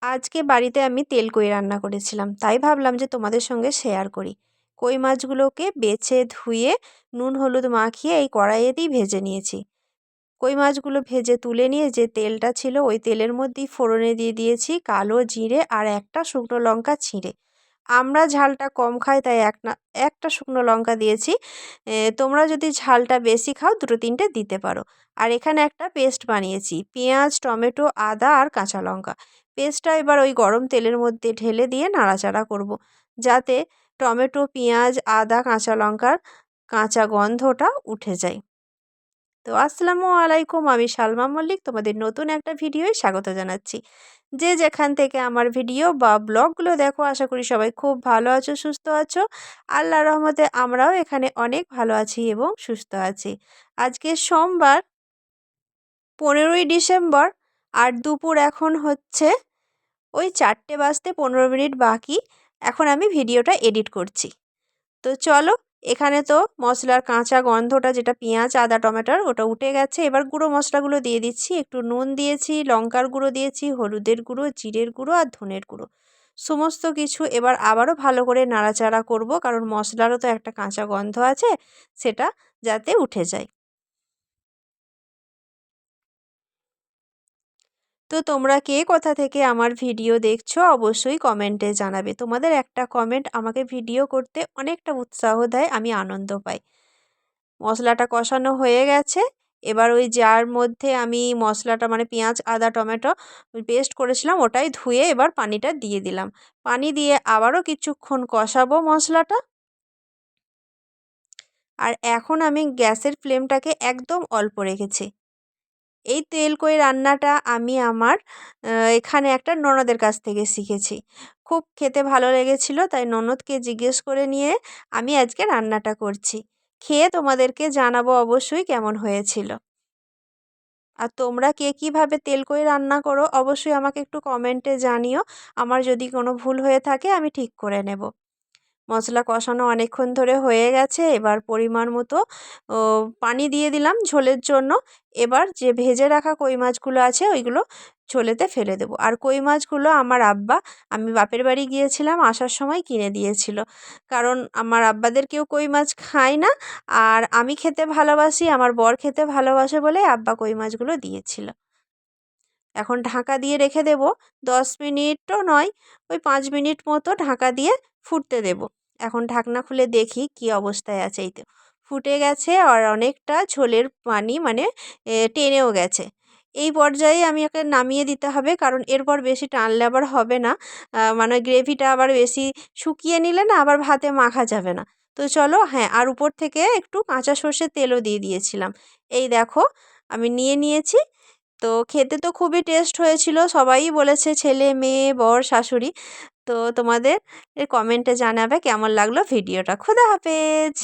আজকে বাড়িতে আমি তেল কই রান্না করেছিলাম, তাই ভাবলাম যে তোমাদের সঙ্গে শেয়ার করি। কই মাছগুলোকে বেছে ধুয়ে নুন হলুদ মাখিয়ে এই কড়াইয়েতেই ভেজে নিয়েছি। কই মাছগুলো ভেজে তুলে নিয়ে যে তেলটা ছিল ওই তেলের মধ্যেই ফোড়নে দিয়ে দিয়েছি কালো জিরে আর একটা শুকনো লঙ্কা ছিঁড়ে। আমরা ঝালটা কম খাই তাই একটা শুকনো লঙ্কা দিয়েছি। তোমরা যদি ঝালটা বেশি খাও 2-3টে দিতে পারো। আর এখানে একটা পেস্ট বানিয়েছি পেঁয়াজ, টমেটো, আদা আর কাঁচা লঙ্কা। পেস্টটা এবার ওই গরম তেলের মধ্যে ঢেলে দিয়ে নাড়াচাড়া করব। যাতে টমেটো, পেঁয়াজ, আদা, কাঁচা লঙ্কার কাঁচা গন্ধটা উঠে যায়। তো আসসালামু আলাইকুম, আমি সালমা মল্লিক তোমাদের নতুন একটা ভিডিওয় স্বাগত জানাচ্ছি। যে যেখান থেকে আমার ভিডিও বা ব্লগগুলো দেখো আশা করি সবাই খুব ভালো আছো, সুস্থ আছো। আল্লাহর রহমতে আমরাও এখানে অনেক ভালো আছি এবং সুস্থ আছি। আজকে সোমবার 15ই ডিসেম্বর আর দুপুর এখন হচ্ছে ওই 4টে বাজতে 15 মিনিট বাকি। এখন আমি ভিডিওটা এডিট করছি। তো চলো, এখানে তো মশলার কাঁচা গন্ধটা যেটা পেঁয়াজ, আদা, টমেটোর ওটা উঠে গেছে। এবার গুঁড়ো মশলাগুলো দিয়ে দিচ্ছি। একটু নুন দিয়েছি, লঙ্কার গুঁড়ো দিয়েছি, হলুদের গুঁড়ো, জিরের গুঁড়ো আর ধনের গুঁড়ো। সমস্ত কিছু এবার আবারও ভালো করে নাড়াচাড়া করব, কারণ মশলারও তো একটা কাঁচা গন্ধ আছে, সেটা যাতে উঠে যায়। তো তোমরা কে কোথা থেকে আমার ভিডিও দেখছো অবশ্যই কমেন্টে জানাবে। তোমাদের একটা কমেন্ট আমাকে ভিডিও করতে অনেকটা উৎসাহ দেয়, আমি আনন্দ পাই। মশলাটা কষানো হয়ে গেছে। এবার ওই যার মধ্যে আমি মশলাটা মানে পেঁয়াজ, আদা, টমেটো পেস্ট করেছিলাম ওটাই ধুয়ে এবার পানিটা দিয়ে দিলাম। পানি দিয়ে আবারও কিছুক্ষণ কষাবো মশলাটা। আর এখন আমি গ্যাসের ফ্লেমটাকে একদম অল্প রেখেছি। এই তেল কই রান্নাটা আমি আমার এখানে একটা ননদের কাছ থেকে শিখেছি। খুব খেতে ভালো লেগেছিল, তাই ননদকে জিজ্ঞেস করে নিয়ে আমি আজকে রান্নাটা করছি। খেয়ে তোমাদেরকে জানাবো অবশ্যই কেমন হয়েছিল। আর তোমরা কে কীভাবে তেল কই রান্না করো অবশ্যই আমাকে একটু কমেন্টে জানিও। আমার যদি কোনো ভুল হয়ে থাকে আমি ঠিক করে নেব। মশলা কষানো অনেকক্ষণ ধরে হয়ে গেছে। এবার পরিমাণ মতো ও পানি দিয়ে দিলাম ঝোলের জন্য। এবার যে ভেজে রাখা কই মাছগুলো আছে ওইগুলো ঝোলেতে ফেলে দেবো। আর কই মাছগুলো আমার আব্বা, আমি বাপের বাড়ি গিয়েছিলাম আসার সময় কিনে দিয়েছিল। কারণ আমার আব্বাদের কেউ কই মাছ খায় না, আর আমি খেতে ভালোবাসি, আমার বর খেতে ভালোবাসে বলে আব্বা কই মাছগুলো দিয়েছিল। এখন ঢাকা দিয়ে রেখে দেব। 10 মিনিটও নয়, ওই 5 মিনিট মতো ঢাকা দিয়ে ফুটতে দেব। এখন ঢাকনা খুলে দেখি কি অবস্থায় আছে। এই তো ফুটে গেছে আর অনেকটা ঝোলের পানি মানে টেনেও গেছে। এই পর্যায়ে আমি ওকে নামিয়ে দিতে হবে, কারণ এরপর বেশি টানলে আবার হবে না। মানে গ্রেভিটা আবার বেশি শুকিয়ে নিলে না আবার ভাতে মাখা যাবে না। তো চলো, হ্যাঁ, আর উপর থেকে একটু কাঁচা সর্ষের তেলও দিয়ে দিয়েছিলাম। এই দেখো আমি নিয়ে নিয়েছি। তো খেতে তো খুবই টেস্ট হয়েছিল, সবাই বলেছে, ছেলে, মেয়ে, বর, শাশুড়ি। তো তোমাদের কমেন্টে জানাবে কেমন লাগলো ভিডিওটা। খোদা হাফেজ।